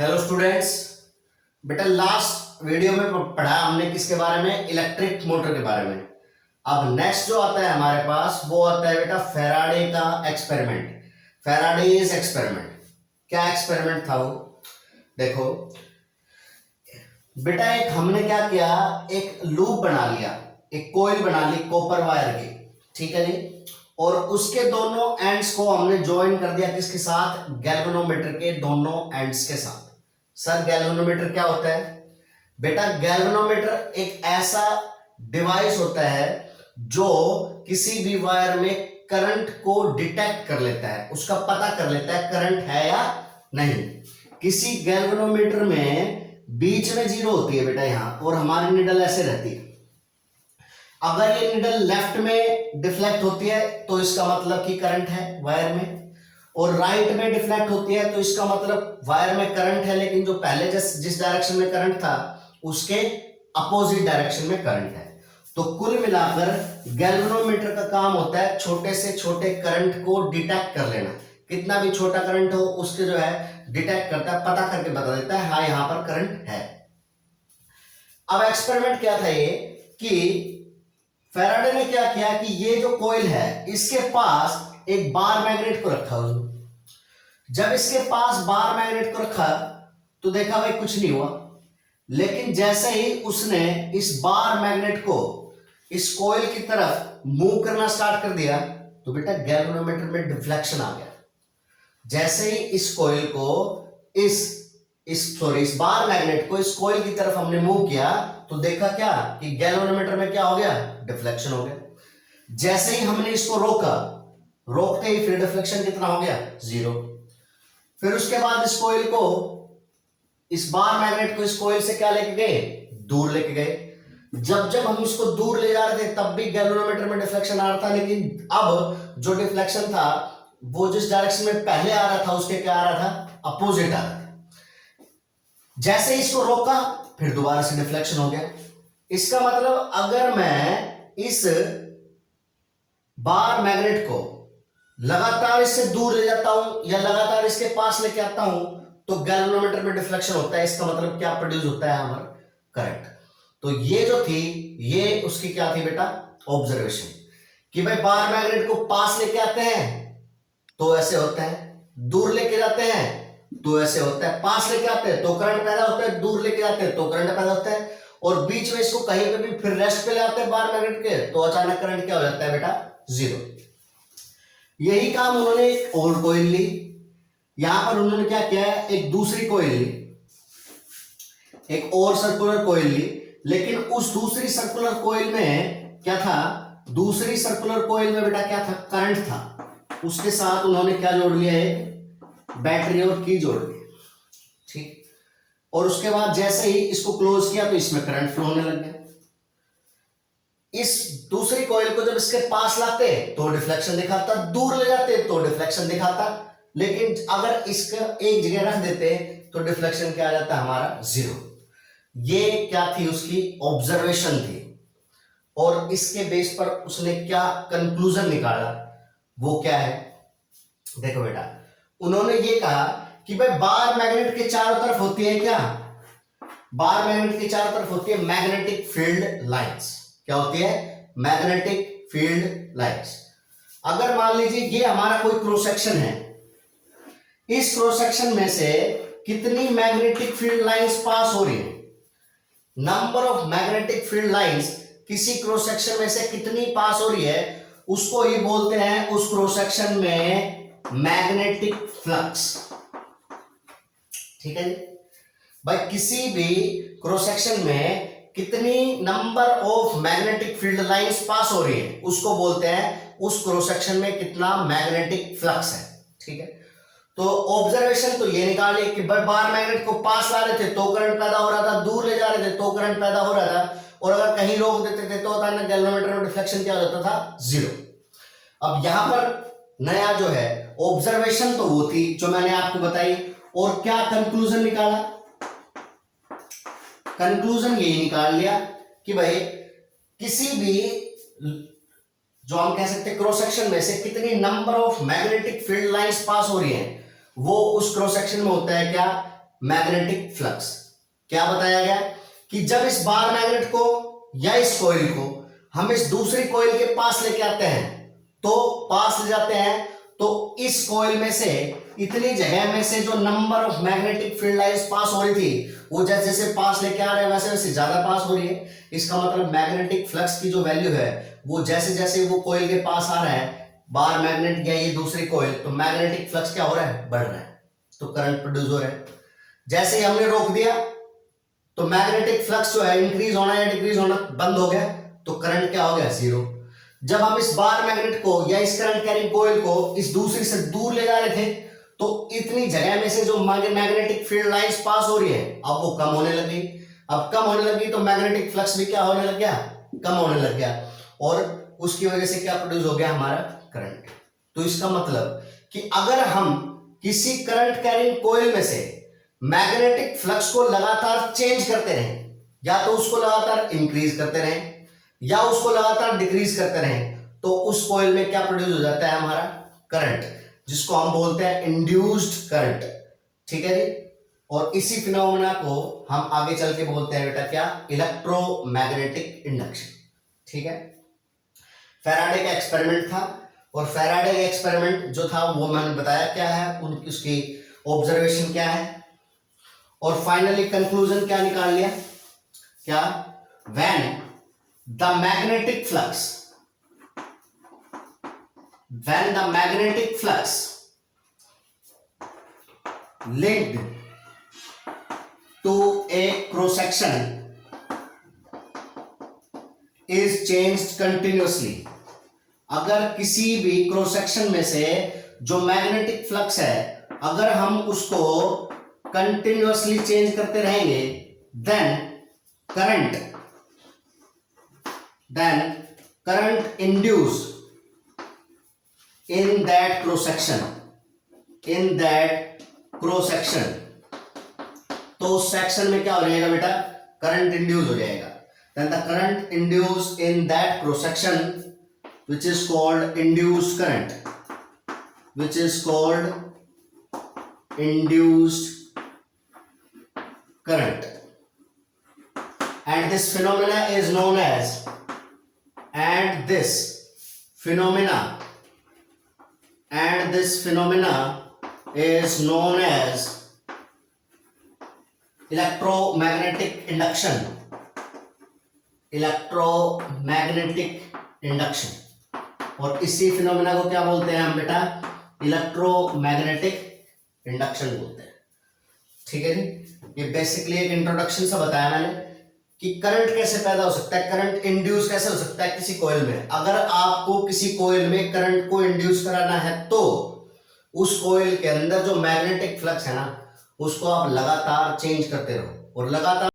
Hello students. बेटा last video में पढ़ा हमने किसके बारे में, इलेक्ट्रिक मोटर के बारे में। अब नेक्स्ट जो आता है हमारे पास वो आता है बेटा फैराडे का एक्सपेरिमेंट, फैराडेज एक्सपेरिमेंट। क्या एक्सपेरिमेंट था वो, देखो बेटा। एक हमने क्या किया, एक लूप बना लिया, एक कोयल बना ली कॉपर वायर की, ठीक है जी। और उसके दोनों एंड्स को हमने ज्वाइन कर दिया किसके साथ, गैल्वेनोमीटर के दोनों एंड्स के साथ। सर गैल्वेनोमीटर क्या होता है बेटा? गैल्वेनोमीटर एक ऐसा डिवाइस होता है जो किसी भी वायर में करंट को डिटेक्ट कर लेता है, उसका पता कर लेता है करंट है या नहीं। किसी गैल्वेनोमीटर में बीच में जीरो होती है बेटा यहां, और हमारी निडल ऐसे रहती है। अगर ये निडल लेफ्ट में डिफ्लेक्ट होती है तो इसका मतलब कि करंट है वायर में, और राइट में डिफ्लेक्ट होती है तो इसका मतलब वायर में करंट है, लेकिन जो पहले जिस डायरेक्शन में करंट था उसके अपोजिट डायरेक्शन में करंट है। तो कुल मिलाकर गैल्वेनोमीटर का काम होता है छोटे से छोटे करंट को डिटेक्ट कर लेना। कितना भी छोटा करंट हो उसके जो है डिटेक्ट करता है, पता करके बता देता है हाँ यहां पर करंट है। अब एक्सपेरिमेंट क्या था ये कि फैराडे ने क्या किया कि ये जो कॉइल है इसके पास एक बार मैग्नेट को रखा उसने। जब इसके पास बार मैग्नेट को रखा तो देखा भाई कुछ नहीं हुआ, लेकिन जैसे ही उसने इस बार मैग्नेट को इस कॉइल की तरफ मूव करना स्टार्ट कर दिया तो बेटा गैल्वेनोमीटर में डिफ्लेक्शन आ गया। जैसे ही इस कॉइल को इस बार मैग्नेट को इस कॉइल की तरफ हमने मूव किया तो देखा क्या कि गैल्वेनोमीटर में क्या हो गया, डिफ्लेक्शन हो गया। जैसे ही हमने इसको रोका, रोकते ही फिर डिफ्लेक्शन कितना हो गया, जीरो। फिर उसके बाद इस कॉइल को, इस बार मैग्नेट को इस कॉइल से क्या लेके गए, दूर लेके गए। जब जब हम इसको दूर ले जा रहे थे तब भी गैल्वेनोमीटर में डिफ्लेक्शन आ रहा था, लेकिन अब जो डिफ्लेक्शन था वो जिस डायरेक्शन में पहले आ रहा था उसके क्या आ रहा था, अपोजिट आ रहा था। जैसे ही इसको रोका फिर दोबारा से डिफ्लेक्शन हो गया। इसका मतलब अगर मैं इस बार मैग्नेट को लगातार इससे दूर ले जाता हूं या लगातार इसके पास लेके आता हूं तो गैल्वेनोमीटर में डिफ्लेक्शन होता है। इसका मतलब क्या प्रोड्यूस होता है, हमारा करंट। तो ये जो थी ये उसकी क्या थी बेटा, ऑब्जर्वेशन, कि भाई बार मैग्नेट को पास लेके आते हैं तो ऐसे होता है, दूर लेके जाते हैं तो ऐसे होता है। पास लेके आते हैं तो करंट पैदा होता है, दूर लेके जाते हैं तो करंट पैदा होता है, और बीच में इसको कहीं पे भी फिर रेस्ट पे ले आते हैं बार मैग्नेट के तो अचानक करंट क्या हो जाता है बेटा, जीरो। यही काम उन्होंने एक और कॉइल ली, यहां पर उन्होंने क्या किया है, एक दूसरी कॉइल ली, एक और सर्कुलर कॉइल ली, लेकिन उस दूसरी सर्कुलर कॉइल में क्या था, दूसरी सर्कुलर कॉइल में बेटा क्या था, करंट था। उसके साथ उन्होंने क्या जोड़ लिया, एक बैटरी और की जोड़ ली, ठीक। और उसके बाद जैसे ही इसको क्लोज किया तो इसमें करंट फ्लो होने लग गया। इस दूसरी कॉइल को जब इसके पास लाते तो डिफ्लेक्शन दिखाता, दूर ले जाते तो डिफ्लेक्शन दिखाता, लेकिन अगर इसका एक जगह रख देते तो डिफ्लेक्शन क्या आ जाता, हमारा जीरो। ये क्या थी, उसकी ऑब्जर्वेशन थी। और इसके बेस पर उसने क्या कंक्लूजन निकाला, वो क्या है, देखो बेटा। उन्होंने ये कहा कि भाई बार मैग्नेट के चारों तरफ होती है क्या, बार मैग्नेट के चारों तरफ होती है मैग्नेटिक फील्ड लाइंस। क्या होती है, मैग्नेटिक फील्ड लाइंस। अगर मान लीजिए ये हमारा कोई क्रॉस सेक्शन है, इस क्रॉस सेक्शन में से कितनी मैग्नेटिक फील्ड लाइंस पास हो रही है, number of magnetic field lines किसी क्रॉस सेक्शन में से कितनी पास हो रही है, उसको ही बोलते हैं उस क्रॉस सेक्शन में मैग्नेटिक फ्लक्स। ठीक है जी भाई, किसी भी क्रॉस सेक्शन में कितनी number of magnetic field lines pass हो रही है उसको बोलते हैं उस क्रॉस सेक्शन में कितना मैग्नेटिक फ्लक्स है। ठीक है, तो ऑब्जर्वेशन तो ये निकाले कि बार मैग्नेट को पास ला रहे थे तो करंट पैदा हो रहा था, दूर ले जा रहे थे तो करंट पैदा हो रहा था, और अगर कहीं रोक देते थे तो अचानक गैल्वेनोमीटर में डिफ्लेक्शन क्या हो जाता था, जीरो। अब यहां पर नया जो है ऑब्जर्वेशन तो वो थी जो मैंने आपको बताई, और क्या कंक्लूजन निकाला, कंक्लूजन यही निकाल लिया कि भाई किसी भी जो हम कह सकते हैं क्रॉस सेक्शन में से कितनी number of magnetic field lines pass हो रही हैं, वो उस क्रॉस सेक्शन में होता है क्या, मैग्नेटिक फ्लक्स। क्या बताया गया कि जब इस बार मैग्नेट को या इस कॉइल को हम इस दूसरी कॉइल के पास लेके आते हैं, तो पास ले जाते हैं, तो इस कॉइल में से इतनी जगह में से जो number of magnetic field lines pass हो रही थी, वो जैसे जैसे पास लेके आ रहे हैं वैसे वैसे ज्यादा पास हो रही है। इसका मतलब मैग्नेटिक फ्लक्स की जो वैल्यू है वो जैसे जैसे वो कॉइल के पास आ रहा है, बार मैग्नेट या ये दूसरी कॉइल, तो मैग्नेटिक फ्लक्स क्या हो रहा है, बढ़ रहा है, तो करंट प्रोड्यूस हो रहा है। जैसे ही हमने रोक दिया तो मैग्नेटिक फ्लक्स जो है इंक्रीज होना या डिक्रीज होना बंद हो गया, तो करंट क्या हो गया, जीरो। जब हम इस बार मैग्नेट को या इस करंट कैरिंग कॉइल को इस दूसरी से दूर ले जा रहे थे, तो इतनी जगह में से जो मैग्नेटिक फील्ड लाइंस पास हो रही है अब वो कम होने लगी। अब कम होने लगी तो मैग्नेटिक फ्लक्स भी क्या होने लग गया, कम होने लग गया, और उसकी वजह से क्या प्रोड्यूस हो गया, हमारा करंट। तो इसका मतलब कि अगर हम किसी करंट कैरिंग कॉइल में से मैग्नेटिक फ्लक्स को लगातार चेंज करते रहे, या तो उसको लगातार इंक्रीज करते रहे या उसको लगातार डिक्रीज करते रहे, तो उस कॉइल में क्या प्रोड्यूस हो जाता है, हमारा करंट, जिसको हम बोलते हैं इंड्यूस्ड करंट। ठीक है जी। और इसी फिनोमेना को हम आगे चल के बोलते हैं बेटा क्या, इलेक्ट्रोमैग्नेटिक इंडक्शन। ठीक है। फैराडे का एक्सपेरिमेंट था, और फैराडे का एक्सपेरिमेंट जो था वो मैंने बताया क्या है, उनकी उसकी ऑब्जर्वेशन क्या है, और फाइनली कंक्लूजन क्या निकाल लिया, क्या, when the magnetic flux linked to a cross section is changed continuously। अगर किसी भी क्रॉस सेक्शन में से जो मैग्नेटिक फ्लक्स है अगर हम उसको कंटिन्यूअसली चेंज करते रहेंगे, then current induce in that cross section, तो उस सेक्शन में क्या हो जाएगा बेटा, करंट इंड्यूस हो जाएगा। then the current induced in that cross section which is called induced current, and this phenomena is known as electromagnetic induction। और इसी फिनोमेना को क्या बोलते हैं हम बेटा, इलेक्ट्रोमैग्नेटिक इंडक्शन बोलते हैं। ठीक है जी। ये बेसिकली एक इंट्रोडक्शन सा बताया मैंने कि करंट कैसे पैदा हो सकता है, करंट इंड्यूस कैसे हो सकता है किसी कॉइल में। अगर आपको किसी कॉइल में करंट को इंड्यूस कराना है तो उस कॉइल के अंदर जो मैग्नेटिक फ्लक्स है ना उसको आप लगातार चेंज करते रहो, और लगातार